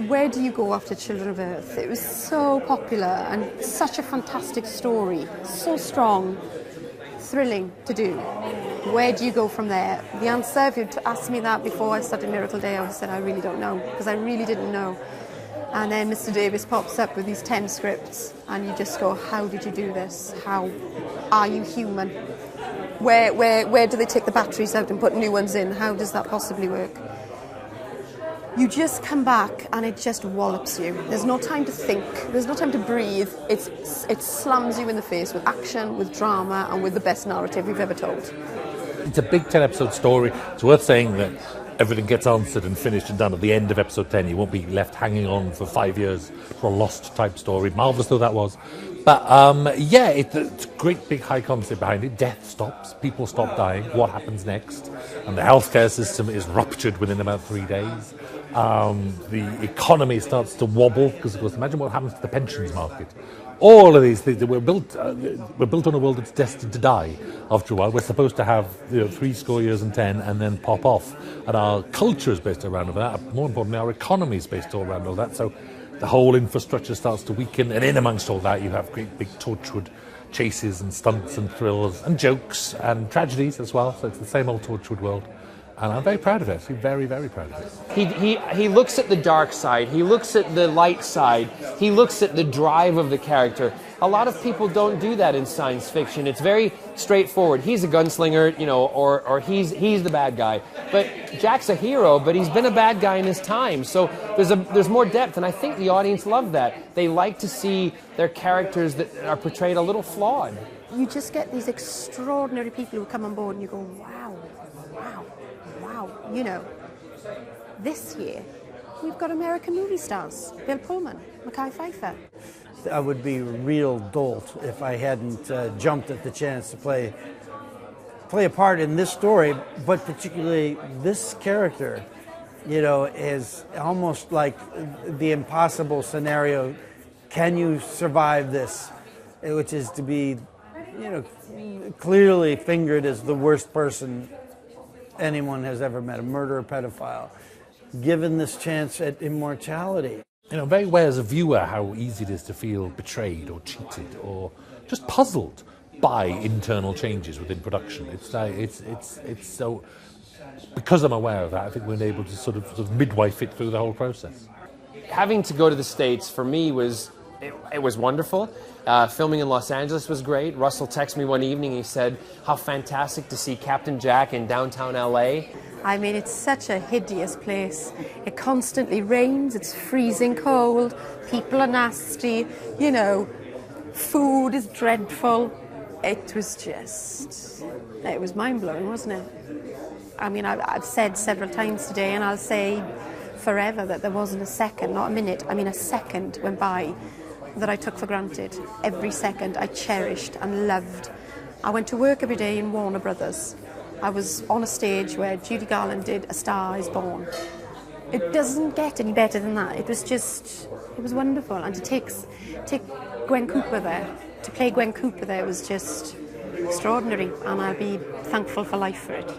Where do you go after Children of Earth? It was so popular and such a fantastic story, so strong, thrilling to do. Where do you go from there? The answer, if you'd asked me that before I started Miracle Day, I would have said I really don't know, because I really didn't know. And then Mr. Davies pops up with these 10 scripts, and you just go, how did you do this? How are you human? Where do they take the batteries out and put new ones in? How does that possibly work? You just come back and it just wallops you. There's no time to think. There's no time to breathe. It slams you in the face with action, with drama, and with the best narrative we've ever told. It's a big 10-episode story. It's worth saying that everything gets answered and finished and done at the end of episode 10. You won't be left hanging on for 5 years for a lost type story. Marvellous though that was. But yeah, it's a great big high concept behind it. Death stops, people stop dying. What happens next? And the healthcare system is ruptured within about 3 days. The economy starts to wobble because, of course, imagine what happens to the pensions market. All of these things that we're built on a world that's destined to die after a while. We're supposed to have 70 years and 10 and then pop off. And our culture is based around all that. More importantly, our economy is based all around all that. So the whole infrastructure starts to weaken. And in amongst all that, you have great big Torchwood chases and stunts and thrills and jokes and tragedies as well. So it's the same old Torchwood world. And I'm very proud of it. I'm very, very proud of it. He looks at the dark side. He looks at the light side. He looks at the drive of the character. A lot of people don't do that in science fiction. It's very straightforward. He's a gunslinger, or he's the bad guy. But Jack's a hero, but he's been a bad guy in his time. So there's more depth, and I think the audience love that. They like to see their characters that are portrayed a little flawed. You just get these extraordinary people who come on board and you go, wow. This year, we've got American movie stars. Bill Pullman, Mackay Pfeiffer. I would be a real dolt if I hadn't jumped at the chance to play a part in this story, but particularly this character, is almost like the impossible scenario. Can you survive this? Which is to be, clearly fingered as the worst person anyone has ever met, a murderer, pedophile, given this chance at immortality. Very aware as a viewer how easy it is to feel betrayed or cheated or just puzzled by internal changes within production. It's so, because I'm aware of that, I think we're able to sort of midwife it through the whole process. Having to go to the States for me was wonderful. Filming in Los Angeles was great. Russell texted me one evening. He said, how fantastic to see Captain Jack in downtown LA. I mean, it's such a hideous place. It constantly rains, it's freezing cold, people are nasty, food is dreadful. It was mind-blowing, wasn't it? I mean, I've said several times today, and I'll say forever, that there wasn't a second, not a minute, a second went by that I took for granted. Every second I cherished and loved. I went to work every day in Warner Brothers. I was on a stage where Judy Garland did A Star Is Born. It doesn't get any better than that. It was wonderful. And to take Gwen Cooper there, to play Gwen Cooper there was just extraordinary. And I'll be thankful for life for it.